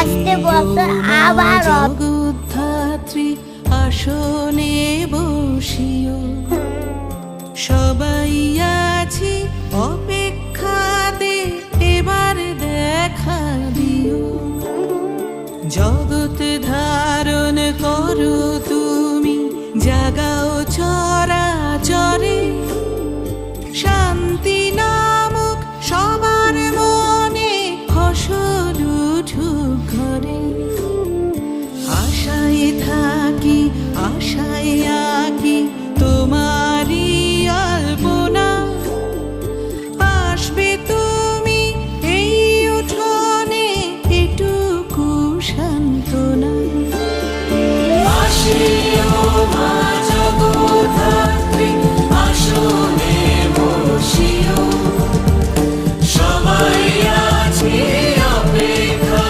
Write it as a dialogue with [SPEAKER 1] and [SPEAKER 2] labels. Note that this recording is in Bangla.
[SPEAKER 1] আসতে বছর আবার
[SPEAKER 2] জগদ্ধাত্রী আসনে বসিও, সবাই আছি অপেক্ষাতে এবার দেখা দিও। জগৎ ধারণ করো তুমি, জাগাও চরা